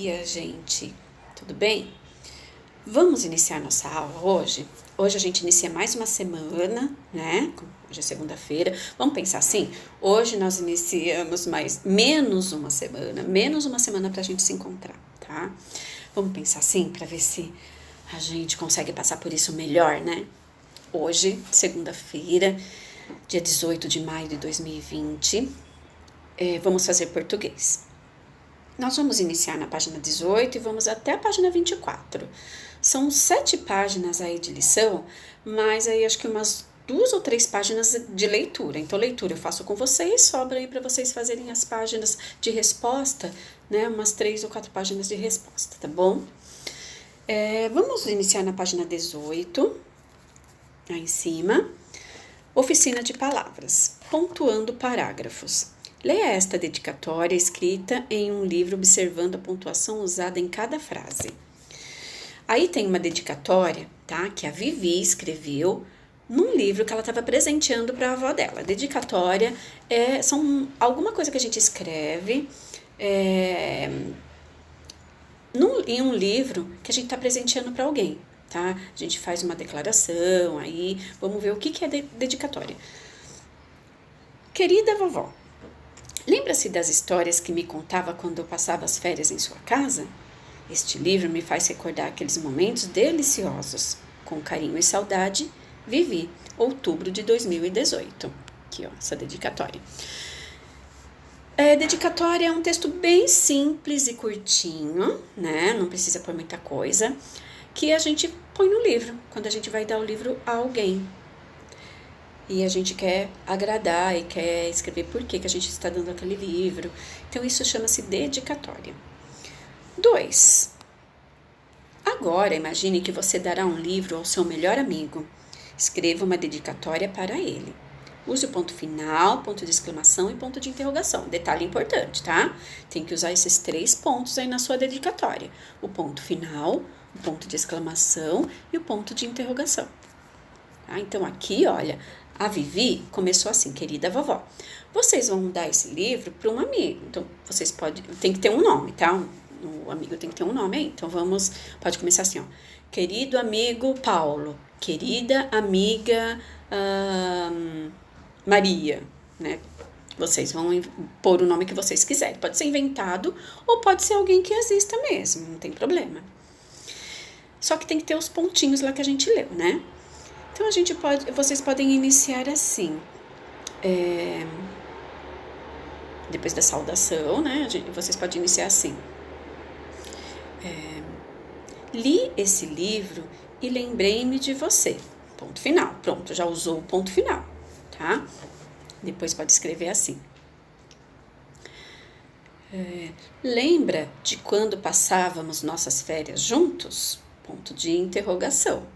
dia, gente. Tudo bem? Vamos iniciar nossa aula hoje? Hoje a gente inicia mais uma semana, né? Hoje é segunda-feira. Vamos pensar assim? Hoje nós iniciamos menos uma semana para a gente se encontrar, tá? Vamos pensar assim para ver se a gente consegue passar por isso melhor, né? Hoje, segunda-feira, dia 18 de maio de 2020, vamos fazer português. Nós vamos iniciar na página 18 e vamos até a página 24. São 7 páginas aí de lição, mas aí acho que umas 2 ou 3 páginas de leitura. Então, leitura eu faço com vocês, sobra aí para vocês fazerem as páginas de resposta, né? Umas 3 ou 4 páginas de resposta, tá bom? Vamos iniciar na página 18, aí em cima. Oficina de palavras, pontuando parágrafos. Leia esta dedicatória escrita em um livro observando a pontuação usada em cada frase. Aí tem uma dedicatória, tá? Que a Vivi escreveu num livro que ela estava presenteando para a avó dela. A dedicatória são alguma coisa que a gente escreve em um livro que a gente está presenteando para alguém, tá? A gente faz uma declaração, aí vamos ver o que é dedicatória. Querida vovó, lembra-se das histórias que me contava quando eu passava as férias em sua casa? Este livro me faz recordar aqueles momentos deliciosos. Com carinho e saudade, Vivi, outubro de 2018. Aqui, ó, essa dedicatória. Dedicatória é um texto bem simples e curtinho, né? Não precisa pôr muita coisa, que a gente põe no livro, quando a gente vai dar o livro a alguém. E a gente quer agradar e quer escrever por que a gente está dando aquele livro. Então, isso chama-se dedicatória. 2. Agora, imagine que você dará um livro ao seu melhor amigo. Escreva uma dedicatória para ele. Use o ponto final, ponto de exclamação e ponto de interrogação. Detalhe importante, tá? Tem que usar esses 3 pontos aí na sua dedicatória. O ponto final, o ponto de exclamação e o ponto de interrogação. Tá? Então, aqui, olha, a Vivi começou assim, querida vovó. Vocês vão dar esse livro para um amigo. Então, tem que ter um nome, tá? O amigo tem que ter um nome aí. Então, pode começar assim, ó. Querido amigo Paulo, querida amiga Maria, né? Vocês vão pôr o nome que vocês quiserem. Pode ser inventado ou pode ser alguém que exista mesmo, não tem problema. Só que tem que ter os pontinhos lá que a gente leu, né? Então, vocês podem iniciar assim, depois da saudação, né? Vocês podem iniciar assim. Li esse livro e lembrei-me de você. Ponto final. Pronto, já usou o ponto final, tá? Depois pode escrever assim. Lembra de quando passávamos nossas férias juntos? Ponto de interrogação.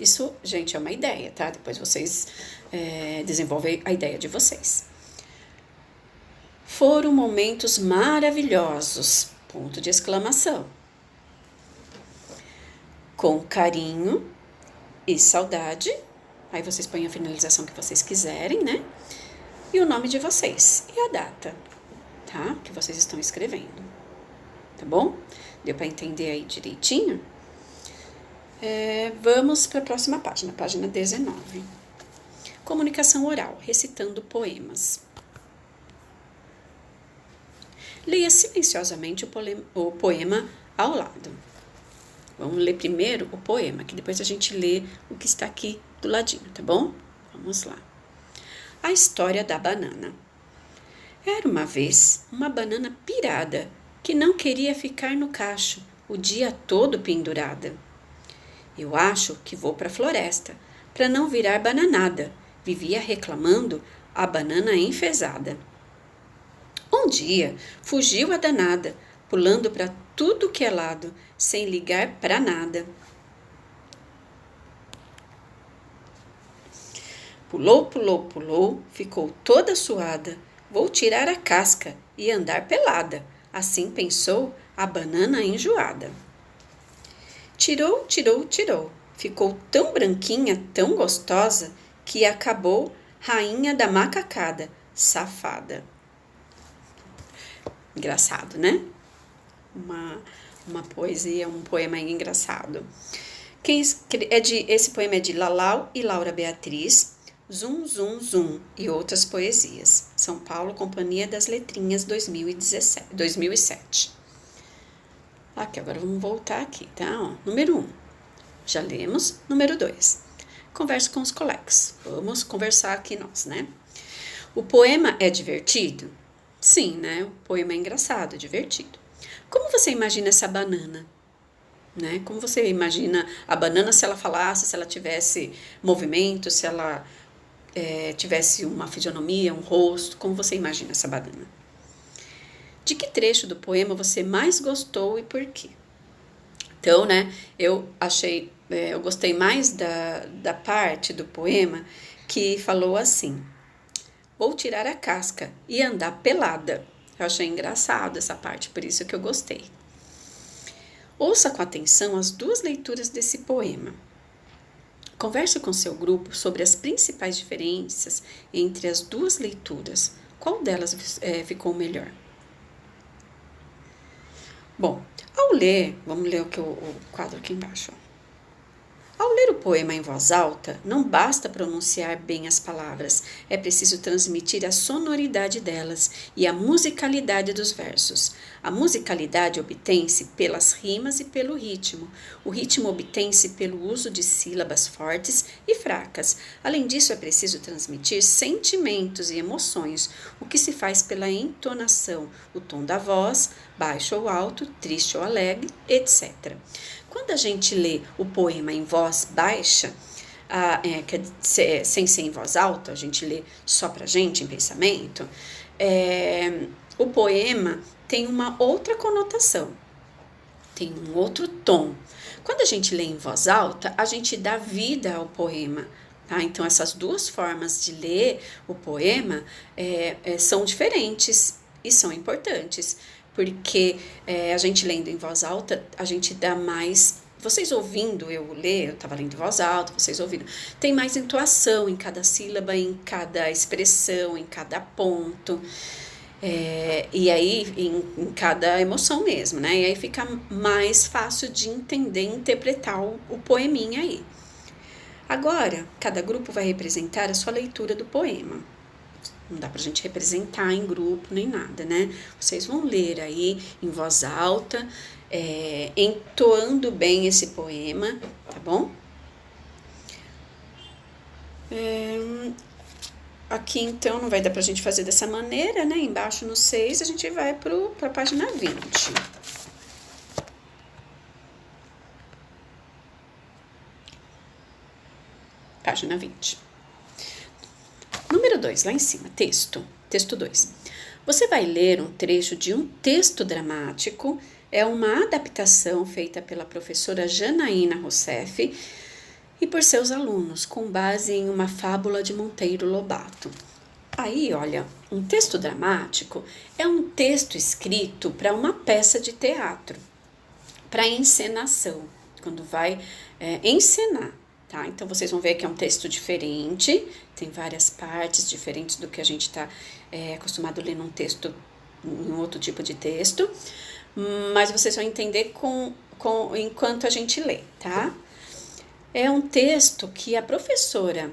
Isso, gente, é uma ideia, tá? Depois vocês desenvolvem a ideia de vocês. Foram momentos maravilhosos. Ponto de exclamação. Com carinho e saudade. Aí vocês põem a finalização que vocês quiserem, né? E o nome de vocês. E a data, tá? Que vocês estão escrevendo. Tá bom? Deu para entender aí direitinho? Vamos para a próxima página, página 19. Comunicação oral, recitando poemas. Leia silenciosamente o poema ao lado. Vamos ler primeiro o poema, que depois a gente lê o que está aqui do ladinho, tá bom? Vamos lá. A história da banana. Era uma vez uma banana pirada que não queria ficar no cacho o dia todo pendurada. Eu acho que vou para a floresta, para não virar bananada, vivia reclamando a banana enfezada. Um dia, fugiu a danada, pulando para tudo que é lado, sem ligar para nada. Pulou, pulou, pulou, ficou toda suada. Vou tirar a casca e andar pelada, assim pensou a banana enjoada. Tirou, tirou, tirou, ficou tão branquinha, tão gostosa, que acabou rainha da macacada, safada. Engraçado, né? uma poesia, um poema engraçado. Esse poema é de Lalau e Laura Beatriz, Zum, Zum, Zum e outras poesias. São Paulo, Companhia das Letrinhas, 2007. Aqui, agora vamos voltar aqui, tá? Ó, número 1, já lemos. Número 2, converse com os colegas. Vamos conversar aqui nós, né? O poema é divertido? Sim, né? O poema é engraçado, é divertido. Como você imagina essa banana? Né? Como você imagina a banana se ela falasse, se ela tivesse movimento, se ela tivesse uma fisionomia, um rosto? Como você imagina essa banana? De que trecho do poema você mais gostou e por quê? Então, né, eu gostei mais da parte do poema que falou assim: vou tirar a casca e andar pelada. Eu achei engraçado essa parte, por isso que eu gostei. Ouça com atenção as duas leituras desse poema. Converse com seu grupo sobre as principais diferenças entre as duas leituras. Qual delas ficou melhor? Bom, ao ler, vamos ler o quadro aqui embaixo. Ao ler o poema em voz alta, não basta pronunciar bem as palavras, é preciso transmitir a sonoridade delas e a musicalidade dos versos. A musicalidade obtém-se pelas rimas e pelo ritmo. O ritmo obtém-se pelo uso de sílabas fortes e fracas. Além disso, é preciso transmitir sentimentos e emoções, o que se faz pela entonação, o tom da voz, baixo ou alto, triste ou alegre, etc. Quando a gente lê o poema em voz baixa, sem ser em voz alta, a gente lê só pra gente, em pensamento, o poema tem uma outra conotação, tem um outro tom. Quando a gente lê em voz alta, a gente dá vida ao poema. Tá? Então, essas duas formas de ler o poema são diferentes e são importantes. Porque a gente lendo em voz alta, a gente dá mais... Vocês ouvindo eu ler, eu estava lendo em voz alta, vocês ouvindo, tem mais entoação em cada sílaba, em cada expressão, em cada ponto. E aí, em cada emoção mesmo, né? E aí fica mais fácil de entender e interpretar o poeminha aí. Agora, cada grupo vai representar a sua leitura do poema. Não dá pra gente representar em grupo nem nada, né? Vocês vão ler aí em voz alta, entoando bem esse poema, tá bom? Aqui então não vai dar pra gente fazer dessa maneira, né? Embaixo no 6 a gente vai pra página 20. Página 20. Número 2, lá em cima, texto 2. Você vai ler um trecho de um texto dramático, é uma adaptação feita pela professora Janaína Rousseff e por seus alunos, com base em uma fábula de Monteiro Lobato. Aí, olha, um texto dramático é um texto escrito para uma peça de teatro, para encenação, quando vai encenar. Tá? Então, vocês vão ver que é um texto diferente, tem várias partes diferentes do que a gente está acostumado a ler num texto, em outro tipo de texto, mas vocês vão entender enquanto a gente lê, tá? É um texto que a professora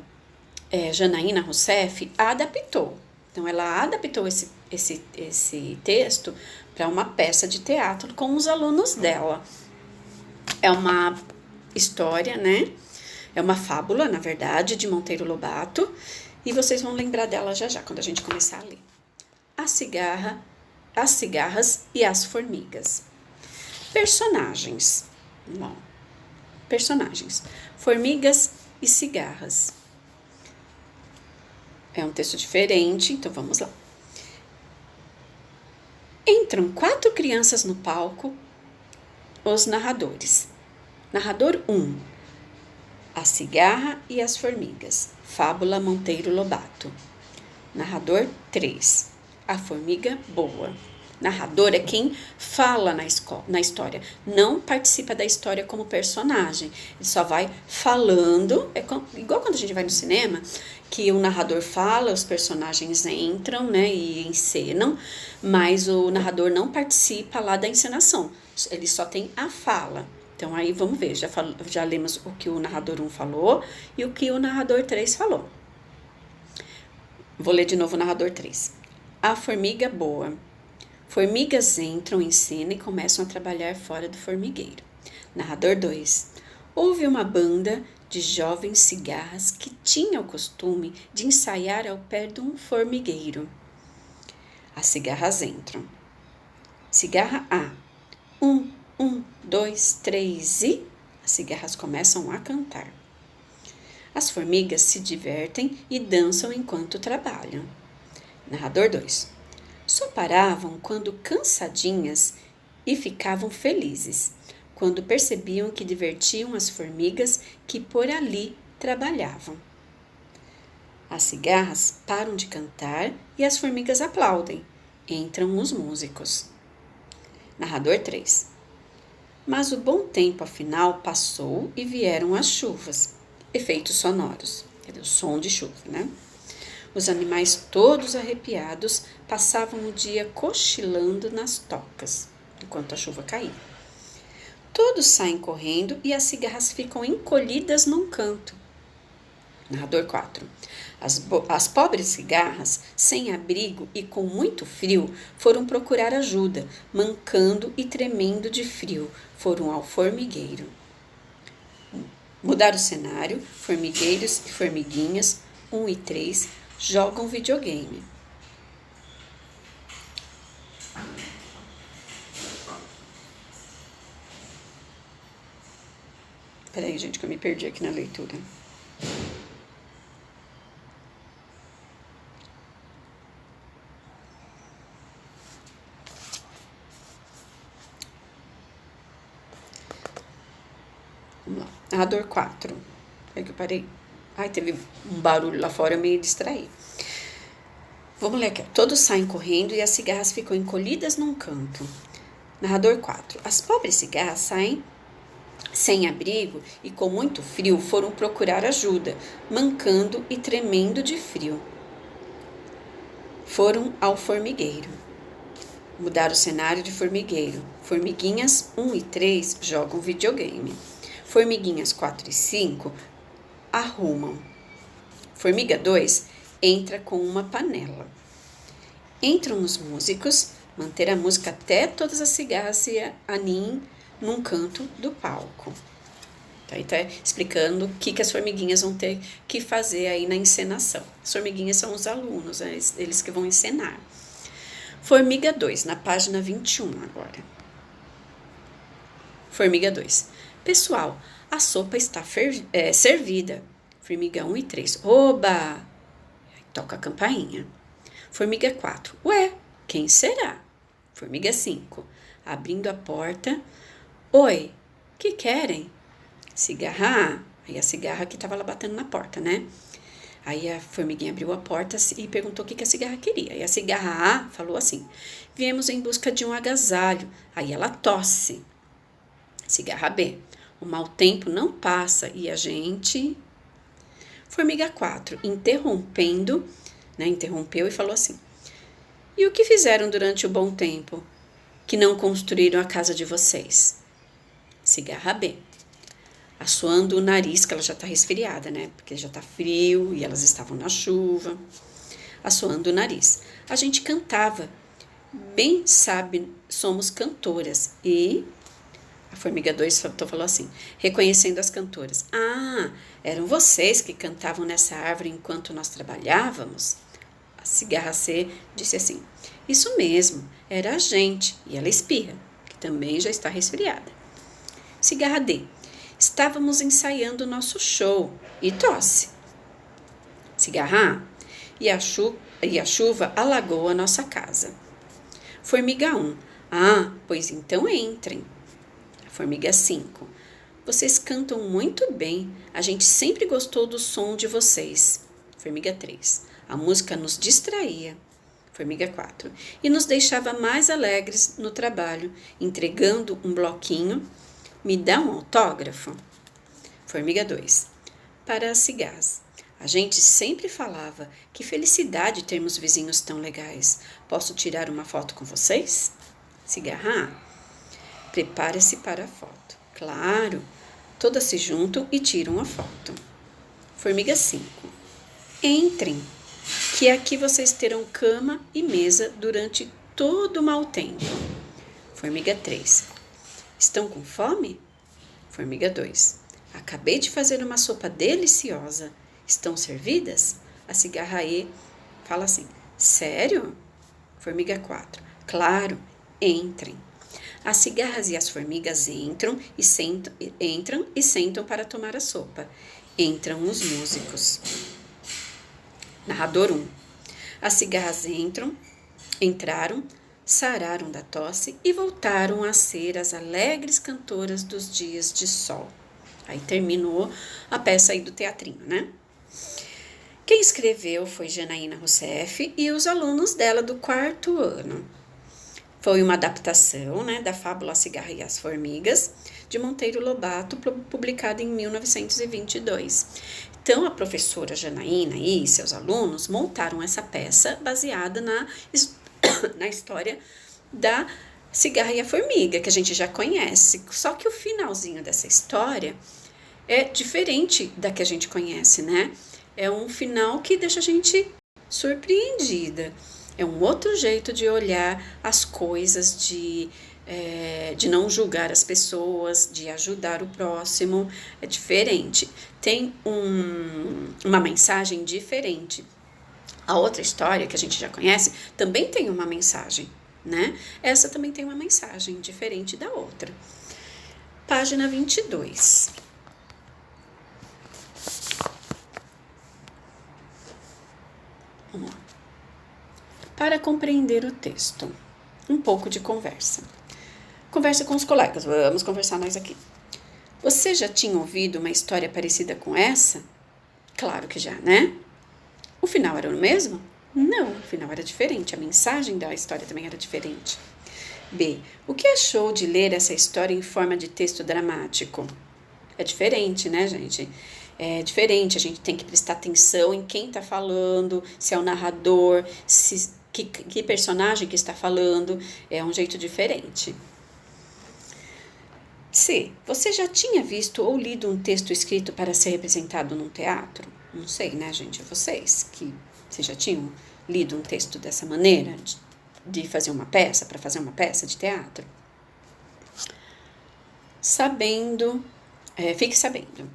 Janaína Rousseff adaptou. Então, ela adaptou esse texto para uma peça de teatro com os alunos dela. É uma história, né? É uma fábula, na verdade, de Monteiro Lobato, e vocês vão lembrar dela já, quando a gente começar a ler. As cigarras e as formigas. Personagens. Bom, personagens. Formigas e cigarras. É um texto diferente, então vamos lá. Entram 4 crianças no palco, os narradores. Narrador 1. A cigarra e as formigas. Fábula Monteiro Lobato. Narrador 3. A formiga boa. Narrador é quem fala na história. Não participa da história como personagem. Ele só vai falando. Igual quando a gente vai no cinema, que o narrador fala, os personagens entram, né, e encenam, mas o narrador não participa lá da encenação. Ele só tem a fala. Então, aí vamos ver, já lemos o que o narrador 1 falou e o que o narrador 3 falou. Vou ler de novo o narrador 3. A formiga boa. Formigas entram em cena e começam a trabalhar fora do formigueiro. Narrador 2. Houve uma banda de jovens cigarras que tinha o costume de ensaiar ao pé de um formigueiro. As cigarras entram. Cigarra A. 1, 1, 2, 3 e... As cigarras começam a cantar. As formigas se divertem e dançam enquanto trabalham. Narrador 2. Só paravam quando cansadinhas e ficavam felizes, quando percebiam que divertiam as formigas que por ali trabalhavam. As cigarras param de cantar e as formigas aplaudem. Entram os músicos. Narrador 3. Mas o bom tempo, afinal, passou e vieram as chuvas. Efeitos sonoros. O som de chuva, né? Os animais todos arrepiados passavam o dia cochilando nas tocas, enquanto a chuva caía. Todos saem correndo e as cigarras ficam encolhidas num canto. Narrador 4. As pobres cigarras, sem abrigo e com muito frio, foram procurar ajuda, mancando e tremendo de frio, foram ao formigueiro. Mudar o cenário, formigueiros e formiguinhas, 1 e 3, jogam videogame. Peraí, gente, que eu me perdi aqui na leitura. Vamos lá. Narrador 4. É que eu parei. Ai, teve um barulho lá fora, eu me distraí. Vamos ler aqui. Todos saem correndo e as cigarras ficam encolhidas num canto. Narrador 4. As pobres cigarras saem sem abrigo e com muito frio, foram procurar ajuda, mancando e tremendo de frio. Foram ao formigueiro. Mudar o cenário de formigueiro. Formiguinhas 1 e 3 jogam videogame. Formiguinhas 4 e 5 arrumam. Formiga 2 entra com uma panela. Entram os músicos, manter a música até todas as cigarras se aninhem num canto do palco. Então, aí tá explicando o que as formiguinhas vão ter que fazer aí na encenação. As formiguinhas são os alunos, né? Eles que vão encenar. Formiga 2, na página 21 agora. Formiga 2. Pessoal, a sopa está servida. Formiga 1 e 3. Oba! Toca a campainha. Formiga 4. Ué, quem será? Formiga 5. Abrindo a porta. Oi, que querem? Cigarra? Aí a cigarra que estava lá batendo na porta, né? Aí a formiguinha abriu a porta e perguntou o que a cigarra queria. E a cigarra A falou assim: viemos em busca de um agasalho. Aí ela tosse. Cigarra B: o mau tempo não passa e a gente... Formiga 4, interrompeu e falou assim: e o que fizeram durante o bom tempo? Que não construíram a casa de vocês? Cigarra B: assoando o nariz, que ela já está resfriada, né? Porque já está frio e elas estavam na chuva. Assoando o nariz: a gente cantava. Bem sabe, somos cantoras. E a formiga 2 falou assim, reconhecendo as cantoras: ah, eram vocês que cantavam nessa árvore enquanto nós trabalhávamos? A cigarra C disse assim: isso mesmo, era a gente. E ela espirra, que também já está resfriada. Cigarra D: estávamos ensaiando o nosso show. E tosse. Cigarra A: e a chuva alagou a nossa casa. Formiga 1: ah, pois então entrem. Formiga 5: vocês cantam muito bem, a gente sempre gostou do som de vocês. Formiga 3: a música nos distraía. Formiga 4: e nos deixava mais alegres no trabalho, entregando um bloquinho. Me dá um autógrafo? Formiga 2: para as cigarras: a gente sempre falava, que felicidade termos vizinhos tão legais. Posso tirar uma foto com vocês? Cigarra A: Prepare-se para a foto. Claro, todas se juntam e tiram a foto. Formiga 5. Entrem, que aqui vocês terão cama e mesa durante todo o mau tempo. Formiga 3. Estão com fome? Formiga 2. Acabei de fazer uma sopa deliciosa. Estão servidas? A cigarra E fala assim: sério? Formiga 4. Claro, entrem. As cigarras e as formigas entram e sentam para tomar a sopa. Entram os músicos. Narrador 1. As cigarras entraram, sararam da tosse e voltaram a ser as alegres cantoras dos dias de sol. Aí terminou a peça aí do teatrinho, né? Quem escreveu foi Janaína Rousseff e os alunos dela do 4º ano. Foi uma adaptação, né, da fábula A Cigarra e as Formigas, de Monteiro Lobato, publicada em 1922. Então, a professora Janaína e seus alunos montaram essa peça baseada na história da Cigarra e a Formiga, que a gente já conhece. Só que o finalzinho dessa história é diferente da que a gente conhece, né? É um final que deixa a gente surpreendida. É um outro jeito de olhar as coisas, de não julgar as pessoas, de ajudar o próximo. É diferente. Tem uma mensagem diferente. A outra história que a gente já conhece também tem uma mensagem, né? Essa também tem uma mensagem diferente da outra. Página 22. Vamos lá. Para compreender o texto, um pouco de conversa. Conversa com os colegas, vamos conversar nós aqui. Você já tinha ouvido uma história parecida com essa? Claro que já, né? O final era o mesmo? Não, o final era diferente, a mensagem da história também era diferente. B. O que achou de ler essa história em forma de texto dramático? É diferente, né, gente? É diferente, a gente tem que prestar atenção em quem está falando, se é o narrador, que personagem que está falando, é um jeito diferente. C. Você já tinha visto ou lido um texto escrito para ser representado num teatro? Não sei, né, gente? Vocês já tinham lido um texto dessa maneira, de fazer uma peça, para fazer uma peça de teatro? Fique sabendo.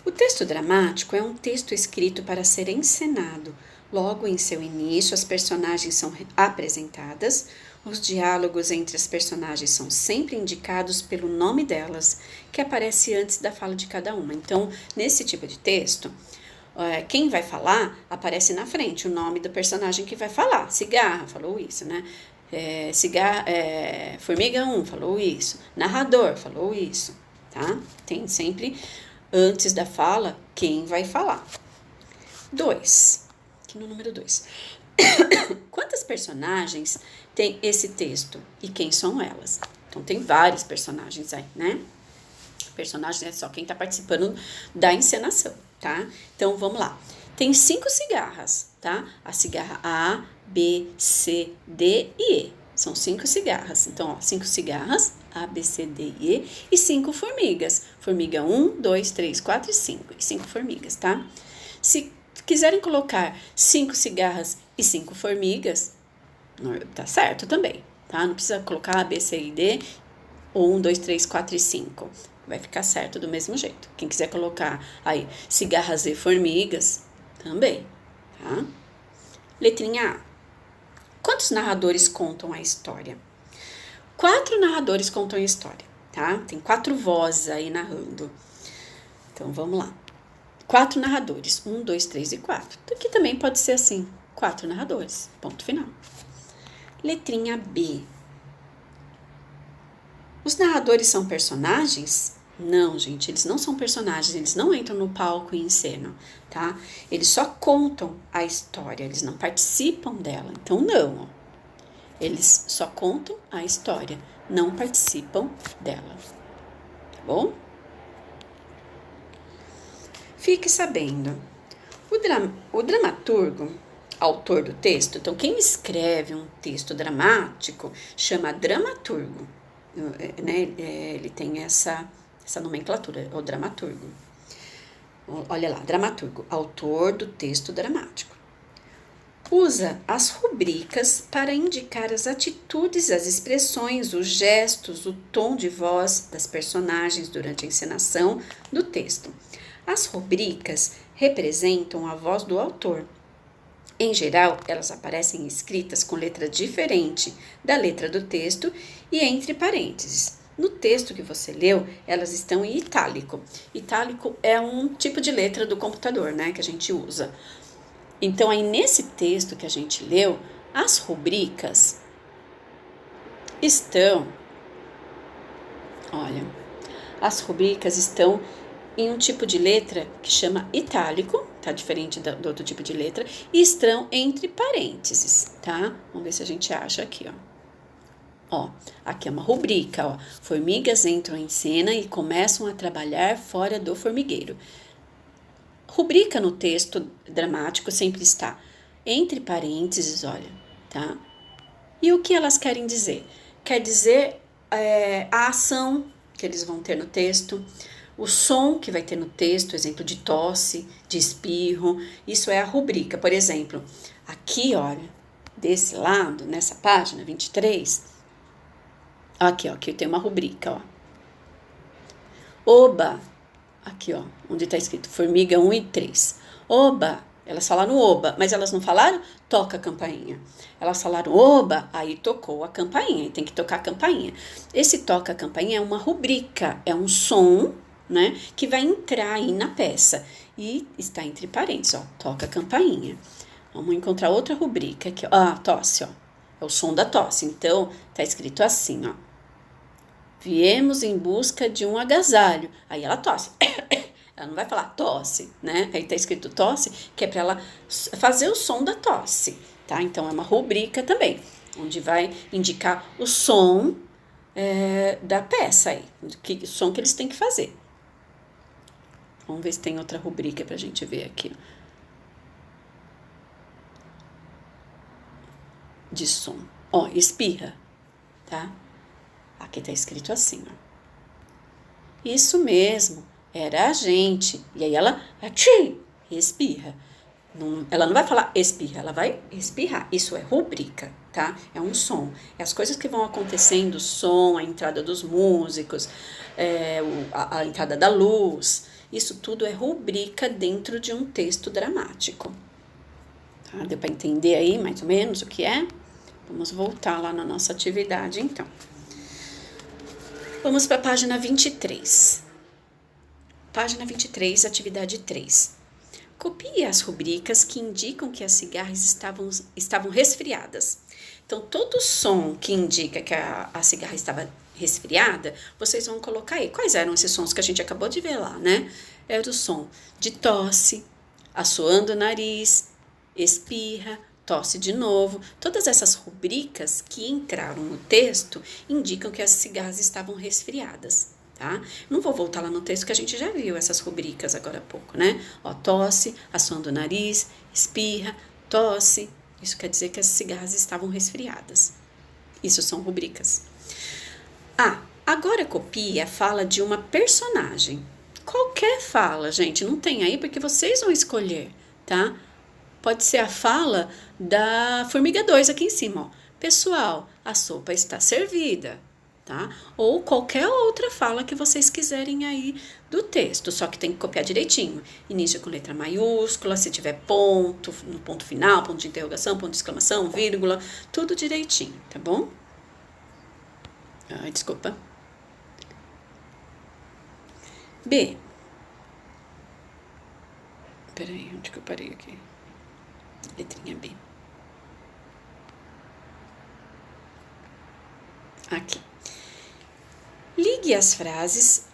O texto dramático é um texto escrito para ser encenado. Logo em seu início, as personagens são apresentadas, os diálogos entre as personagens são sempre indicados pelo nome delas, que aparece antes da fala de cada uma. Então, nesse tipo de texto, quem vai falar aparece na frente, o nome do personagem que vai falar. Cigarra, falou isso, né? Formiga 1, falou isso. Narrador, falou isso, tá? Tem sempre, antes da fala, quem vai falar. 2. Aqui no número 2. Quantas personagens tem esse texto e quem são elas? Então, tem vários personagens aí, né? Personagem é só quem tá participando da encenação, tá? Então, vamos lá. Tem 5 cigarras, tá? A cigarra A, B, C, D e E. São 5 cigarras. Então, ó, 5 cigarras, A, B, C, D e E. E 5 formigas. Formiga 1, 2, 3, 4 e 5. E 5 formigas, tá? Se quiserem colocar 5 cigarras e 5 formigas, tá certo também, tá? Não precisa colocar A, B, C e D, 1, 2, 3, 4 e 5. Vai ficar certo do mesmo jeito. Quem quiser colocar aí cigarras e formigas, também, tá? Letrinha A. Quantos narradores contam a história? 4 narradores contam a história, tá? Tem 4 vozes aí narrando. Então, vamos lá. 4 narradores. 1, 2, 3 e 4. Aqui também pode ser assim. 4 narradores. Ponto final. Letrinha B. Os narradores são personagens? Não, gente. Eles não são personagens. Eles não entram no palco e encenam, tá? Eles só contam a história. Eles não participam dela. Então, não. Ó. Eles só contam a história. Não participam dela. Tá bom? Fique sabendo, o dramaturgo, autor do texto, então quem escreve um texto dramático chama dramaturgo, né? Ele tem essa nomenclatura, é o dramaturgo. Olha lá, dramaturgo, autor do texto dramático. Usa as rubricas para indicar as atitudes, as expressões, os gestos, o tom de voz das personagens durante a encenação do texto. As rubricas representam a voz do autor. Em geral, elas aparecem escritas com letra diferente da letra do texto e entre parênteses. No texto que você leu, elas estão em itálico. Itálico é um tipo de letra do computador, né, que a gente usa. Então, aí nesse texto que a gente leu, as rubricas estão, olha, as rubricas estão em um tipo de letra que chama itálico, tá diferente do outro tipo de letra, e estão entre parênteses, tá? Vamos ver se a gente acha aqui, ó. Aqui é uma rubrica, ó. Formigas entram em cena e começam a trabalhar fora do formigueiro. Rubrica no texto dramático sempre está entre parênteses, olha, tá? E o que elas querem dizer? Quer dizer a ação que eles vão ter no texto, o som que vai ter no texto, exemplo de tosse, de espirro, isso é a rubrica. Por exemplo, aqui, olha, desse lado, nessa página 23, aqui, ó, aqui tem uma rubrica, ó. Oba! Aqui, ó, onde está escrito formiga 1 e 3. Oba! Elas falaram oba, mas elas não falaram toca a campainha. Elas falaram oba, aí tocou a campainha, e tem que tocar a campainha. Esse toca a campainha é uma rubrica, é um som, né, que vai entrar aí na peça. E está entre parênteses, ó, toca a campainha. Vamos encontrar outra rubrica aqui, ó. Ah, tosse, ó. É o som da tosse. Então, tá escrito assim, ó. Viemos em busca de um agasalho. Aí ela tosse. Ela não vai falar tosse, né? Aí tá escrito tosse, que é para ela fazer o som da tosse, tá? Então é uma rubrica também, onde vai indicar o som da peça aí, o som que eles têm que fazer. Vamos ver se tem outra rubrica pra gente ver aqui. De som. Ó, espirra, tá? Aqui tá escrito assim, ó. Isso mesmo, era a gente. E aí ela espirra. Ela não vai falar espirra, ela vai espirrar. Isso é rubrica, tá? É um som. É as coisas que vão acontecendo, o som, a entrada dos músicos, a entrada da luz. Isso tudo é rubrica dentro de um texto dramático. Tá? Deu para entender aí mais ou menos o que é? Vamos voltar lá na nossa atividade, então. Vamos para a página 23. Página 23, atividade 3. Copie as rubricas que indicam que as cigarras estavam resfriadas. Então, todo som que indica que a cigarra estava resfriada, vocês vão colocar aí. Quais eram esses sons que a gente acabou de ver lá, né? Era o som de tosse, assoando o nariz, espirra, tosse de novo. Todas essas rubricas que entraram no texto indicam que as cigarras estavam resfriadas. Tá? Não vou voltar lá no texto que a gente já viu essas rubricas agora há pouco, né? Ó, tosse, assoando o nariz, espirra, tosse. Isso quer dizer que as cigarras estavam resfriadas. Isso são rubricas. Ah, agora copie a fala de uma personagem. Qualquer fala, gente, não tem aí porque vocês vão escolher, tá? Pode ser a fala da Formiga 2 aqui em cima, ó. Pessoal, a sopa está servida. Tá? Ou qualquer outra fala que vocês quiserem aí do texto, só que tem que copiar direitinho. Início com letra maiúscula, se tiver ponto, no ponto final, ponto de interrogação, ponto de exclamação, vírgula, tudo direitinho, tá bom? Ai, desculpa. B. Peraí, onde que eu parei aqui? Letrinha B. Aqui. Ligue as frases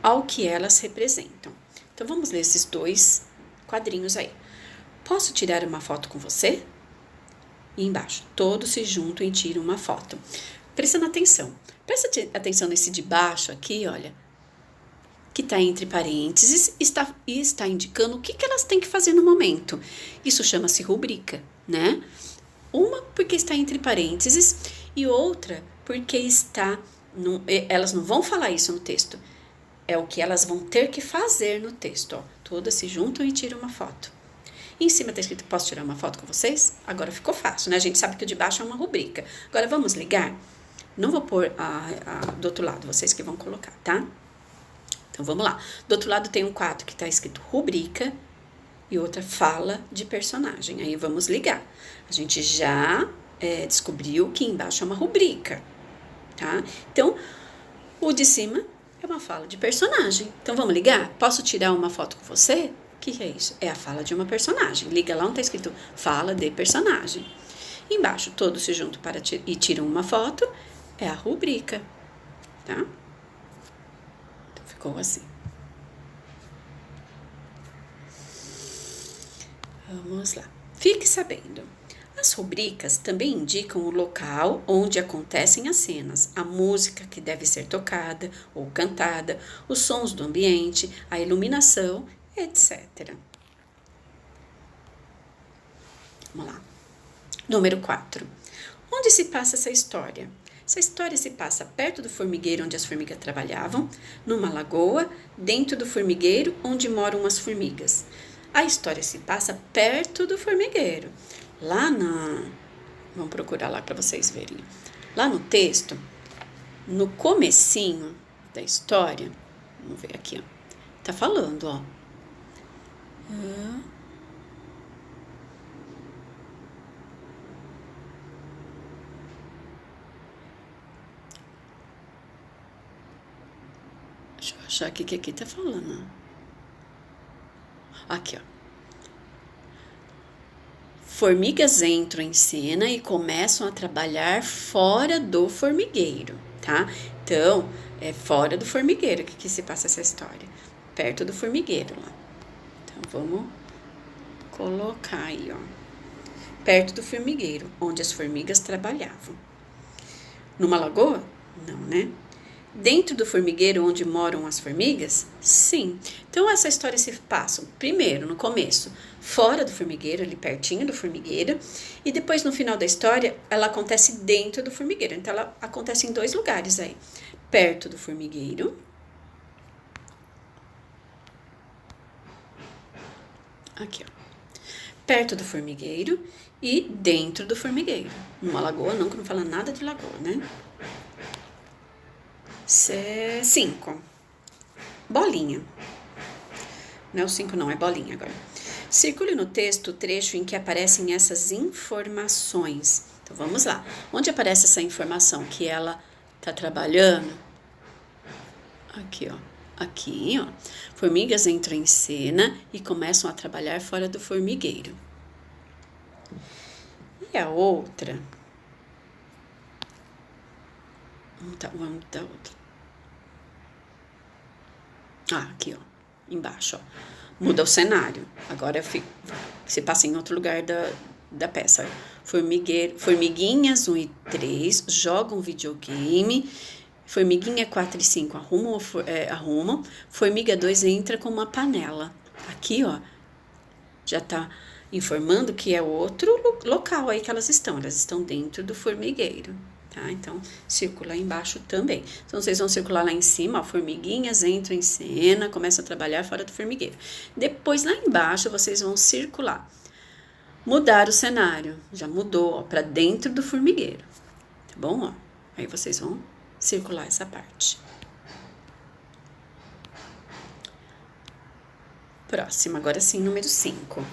ao que elas representam. Então, vamos ler esses dois quadrinhos aí. Posso tirar uma foto com você? E embaixo, todos se juntam e tiram uma foto. Prestando atenção. Presta atenção nesse de baixo aqui, olha, que está entre parênteses e está indicando o que elas têm que fazer no momento. Isso chama-se rubrica, né? Uma porque está entre parênteses e outra porque elas não vão falar isso no texto. É o que elas vão ter que fazer no texto. Ó. Todas se juntam e tiram uma foto. E em cima está escrito, posso tirar uma foto com vocês? Agora ficou fácil, né? A gente sabe que o de baixo é uma rubrica. Agora vamos ligar? Não vou pôr do outro lado, vocês que vão colocar, tá? Então vamos lá. Do outro lado tem um quadro que está escrito rubrica e outra fala de personagem. Aí vamos ligar. A gente já descobriu que embaixo é uma rubrica, tá? Então, o de cima é uma fala de personagem. Então vamos ligar? Posso tirar uma foto com você? O que é isso? É a fala de uma personagem. Liga lá onde está escrito fala de personagem. Embaixo, todos se juntam e tiram uma foto. É a rubrica, tá? Então, ficou assim. Vamos lá. Fique sabendo. As rubricas também indicam o local onde acontecem as cenas, a música que deve ser tocada ou cantada, os sons do ambiente, a iluminação, etc. Vamos lá. Número 4. Onde se passa essa história? Essa história se passa perto do formigueiro onde as formigas trabalhavam, numa lagoa, dentro do formigueiro onde moram as formigas. A história se passa perto do formigueiro. Vamos procurar lá para vocês verem. Lá no texto, no comecinho da história, vamos ver aqui, ó. Tá falando, ó. Deixa eu achar aqui que aqui tá falando. Aqui, ó. Formigas entram em cena e começam a trabalhar fora do formigueiro, tá? Então, é fora do formigueiro que se passa essa história. Perto do formigueiro lá. Então, vamos colocar aí, ó. Perto do formigueiro, onde as formigas trabalhavam. Numa lagoa? Não, né? Dentro do formigueiro onde moram as formigas? Sim. Então, essa história se passa, primeiro, no começo, fora do formigueiro, ali pertinho do formigueiro, e depois, no final da história, ela acontece dentro do formigueiro. Então, ela acontece em 2 lugares aí. Perto do formigueiro. Aqui, ó. Perto do formigueiro e dentro do formigueiro. Numa lagoa, não, que não fala nada de lagoa, né? 5. Bolinha. Não é o 5 não, é bolinha agora. Circule no texto o trecho em que aparecem essas informações. Então, vamos lá. Onde aparece essa informação que ela tá trabalhando? Aqui, ó. Aqui, ó. Formigas entram em cena e começam a trabalhar fora do formigueiro. E a outra... Vamos dar outra. Aqui, ó. Embaixo, ó. Muda o cenário. Agora se passa em outro lugar da peça. Formiguinhas 1 e 3 jogam videogame. Formiguinha 4 e 5 arrumam. Formiga 2 entra com uma panela. Aqui, ó. Já tá informando que é outro local aí que elas estão. Elas estão dentro do formigueiro. Tá? Então, circula aí embaixo também. Então, vocês vão circular lá em cima, ó, formiguinhas entram em cena, começam a trabalhar fora do formigueiro. Depois, lá embaixo, vocês vão circular. Mudar o cenário. Já mudou, para dentro do formigueiro. Tá bom? Ó, aí vocês vão circular essa parte. Próximo, agora sim, número 5.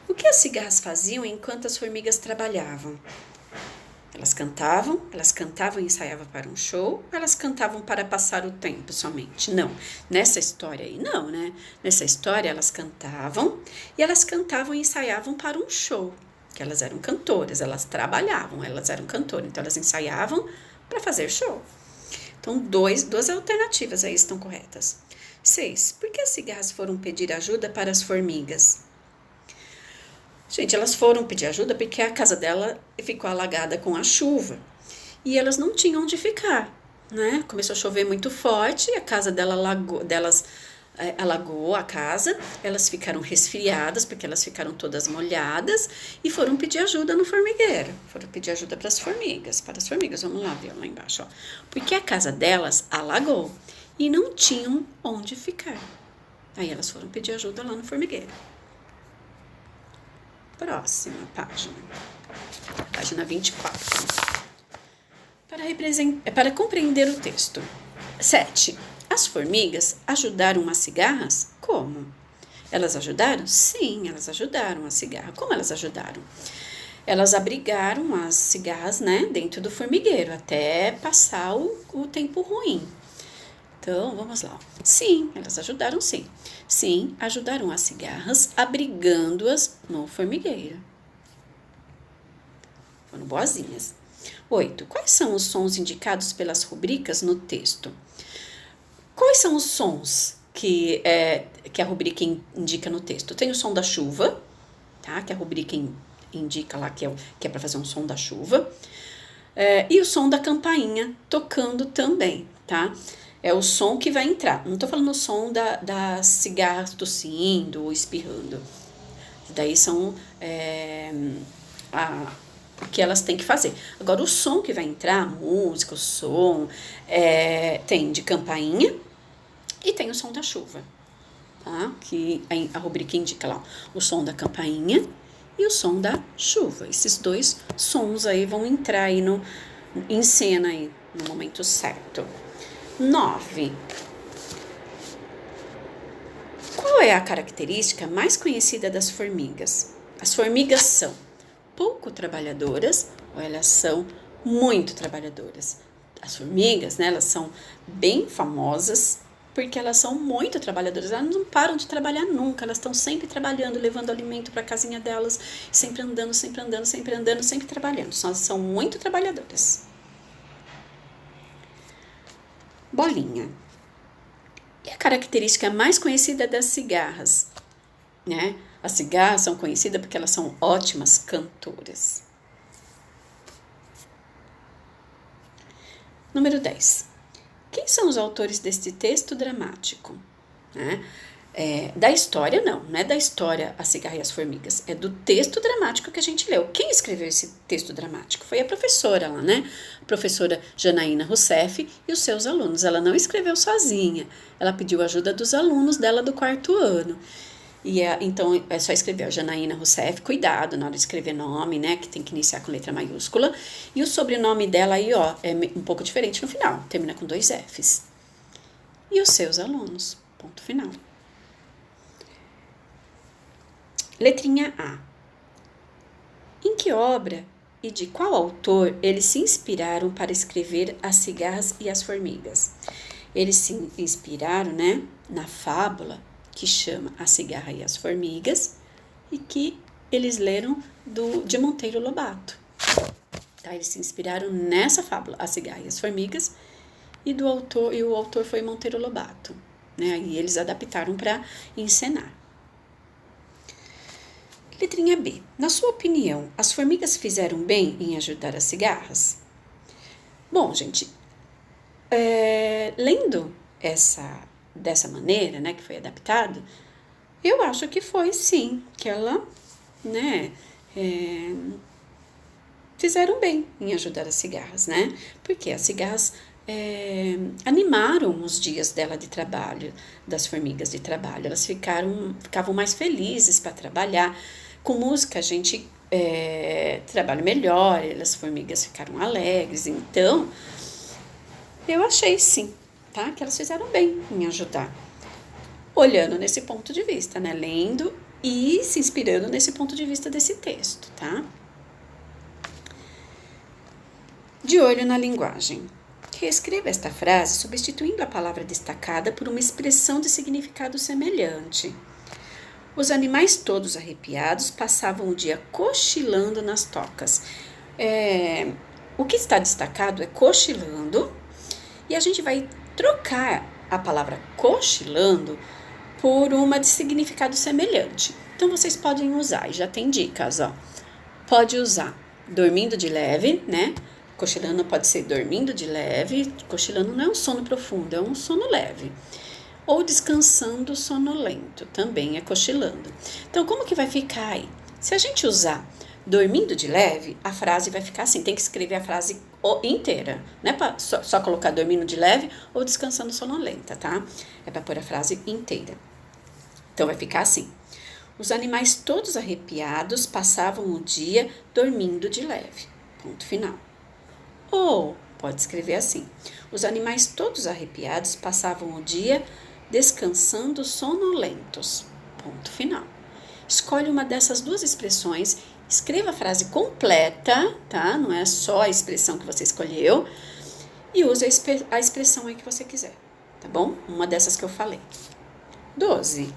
O que as cigarras faziam enquanto as formigas trabalhavam? Elas cantavam e ensaiavam para um show, elas cantavam para passar o tempo somente? Não, nessa história aí não, né? Nessa história elas cantavam e ensaiavam para um show, que elas eram cantoras, elas trabalhavam, elas eram cantoras, então elas ensaiavam para fazer show. Então, duas alternativas aí estão corretas. 6. Por que as cigarras foram pedir ajuda para as formigas? Gente, elas foram pedir ajuda porque a casa dela ficou alagada com a chuva. E elas não tinham onde ficar, né? Começou a chover muito forte e a casa delas alagou a casa, elas ficaram resfriadas, porque elas ficaram todas molhadas, e foram pedir ajuda no formigueiro. Foram pedir ajuda para as formigas. Vamos lá ver lá embaixo, ó. Porque a casa delas alagou e não tinham onde ficar. Aí elas foram pedir ajuda lá no formigueiro. Próxima página. Página 24. Para compreender o texto. 7. As formigas ajudaram as cigarras? Como? Elas ajudaram? Sim, elas ajudaram a cigarra. Como elas ajudaram? Elas abrigaram as cigarras, né, dentro do formigueiro, até passar o tempo ruim. Então, vamos lá. Sim, elas ajudaram sim. Sim, ajudaram as cigarras, abrigando-as no formigueiro. Foram boazinhas. 8. Quais são os sons indicados pelas rubricas no texto? Quais são os sons que a rubrica indica no texto? Tem o som da chuva, tá? Que a rubrica indica lá que é para fazer um som da chuva. E o som da campainha tocando também, tá? É o som que vai entrar. Não estou falando o som das cigarras tossindo ou espirrando. Daí são o que elas têm que fazer. Agora, o som que vai entrar, a música, o som, tem de campainha e tem o som da chuva, tá? Que a rubrica indica lá o som da campainha e o som da chuva. Esses dois sons aí vão entrar aí em cena aí, no momento certo. 9. Qual é a característica mais conhecida das formigas? As formigas são pouco trabalhadoras ou elas são muito trabalhadoras? As formigas, né, elas são bem famosas porque elas são muito trabalhadoras, elas não param de trabalhar nunca, elas estão sempre trabalhando, levando alimento para a casinha delas, sempre andando, sempre trabalhando. Elas são muito trabalhadoras. Bolinha. E a característica mais conhecida das cigarras, né? As cigarras são conhecidas porque elas são ótimas cantoras. Número 10. Quem são os autores deste texto dramático? Né? Da história, não é da história A Cigarra e as Formigas, é do texto dramático que a gente leu. Quem escreveu esse texto dramático? Foi a professora lá, né? A professora Janaína Rousseff e os seus alunos. Ela não escreveu sozinha, ela pediu ajuda dos alunos dela do 4º ano. Então, é só escrever Janaína Rousseff, cuidado na hora de escrever nome, né, que tem que iniciar com letra maiúscula, e o sobrenome dela aí, ó, é um pouco diferente no final, termina com 2 Fs. E os seus alunos, ponto final. Letrinha A. Em que obra e de qual autor eles se inspiraram para escrever As Cigarras e as Formigas? Eles se inspiraram, né, na fábula que chama A Cigarra e as Formigas, e que eles leram de Monteiro Lobato. Tá? Eles se inspiraram nessa fábula, A Cigarra e as Formigas, e o autor foi Monteiro Lobato. Né? E eles adaptaram para encenar. Letrinha B. Na sua opinião, as formigas fizeram bem em ajudar as cigarras? Bom, gente, lendo dessa maneira, né, que foi adaptado, eu acho que foi sim, que ela, né, fizeram bem em ajudar as cigarras, né, porque as cigarras animaram os dias dela de trabalho, das formigas de trabalho, elas ficavam mais felizes para trabalhar, com música a gente trabalha melhor, as formigas ficaram alegres, então eu achei sim, tá? Que elas fizeram bem em ajudar. Olhando nesse ponto de vista, né? Lendo e se inspirando nesse ponto de vista desse texto, tá? De olho na linguagem. Reescreva esta frase substituindo a palavra destacada por uma expressão de significado semelhante. Os animais todos arrepiados passavam o dia cochilando nas tocas. O que está destacado é cochilando, e a gente vai trocar a palavra cochilando por uma de significado semelhante. Então, vocês podem usar, e já tem dicas, ó. Pode usar dormindo de leve, né? Cochilando pode ser dormindo de leve. Cochilando não é um sono profundo, é um sono leve. ou descansando sonolento, também é cochilando. Então, como que vai ficar aí? Se a gente usar dormindo de leve, a frase vai ficar assim, tem que escrever a frase inteira, não é para só colocar dormindo de leve ou descansando sonolenta, tá? É para pôr a frase inteira. Então, vai ficar assim. Os animais todos arrepiados passavam o dia dormindo de leve. Ponto final. Ou pode escrever assim. Os animais todos arrepiados passavam o dia descansando sonolentos. Ponto final. Escolhe uma dessas duas expressões, escreva a frase completa, tá? Não é só a expressão que você escolheu, e use a expressão aí que você quiser, tá bom? Uma dessas que eu falei. 12.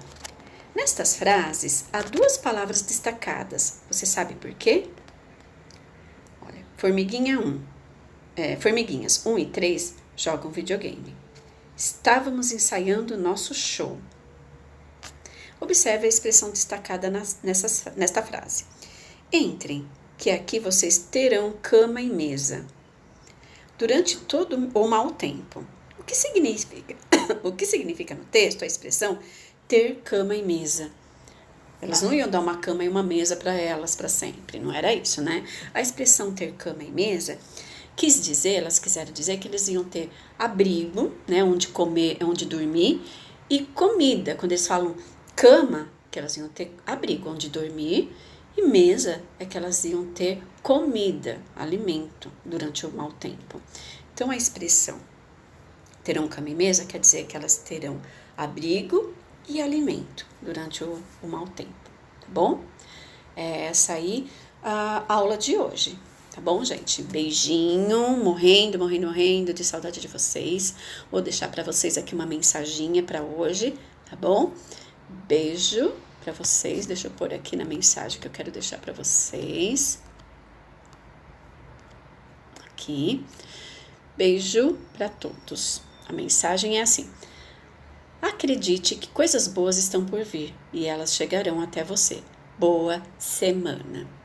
Nestas frases, há duas palavras destacadas. Você sabe por quê? Olha, formiguinhas 1 e 3 jogam videogame. Estávamos ensaiando nosso show. Observe a expressão destacada nesta frase. Entrem, que aqui vocês terão cama e mesa. Durante todo o mau tempo. O que significa? O que significa no texto a expressão ter cama e mesa? Elas não iam dar uma cama e uma mesa para elas para sempre, não era isso, né? A expressão ter cama e mesa elas quiseram dizer que eles iam ter abrigo, né, onde comer, onde dormir, e comida. Quando eles falam cama, que elas iam ter abrigo onde dormir, e mesa é que elas iam ter comida, alimento, durante o mau tempo. Então, a expressão terão cama e mesa quer dizer que elas terão abrigo e alimento durante o mau tempo, tá bom? É essa aí a aula de hoje, tá bom, gente? Beijinho, morrendo de saudade de vocês. Vou deixar para vocês aqui uma mensaginha para hoje, tá bom? Beijo para vocês. Deixa eu pôr aqui na mensagem que eu quero deixar para vocês. Aqui. Beijo para todos. A mensagem é assim: acredite que coisas boas estão por vir e elas chegarão até você. Boa semana!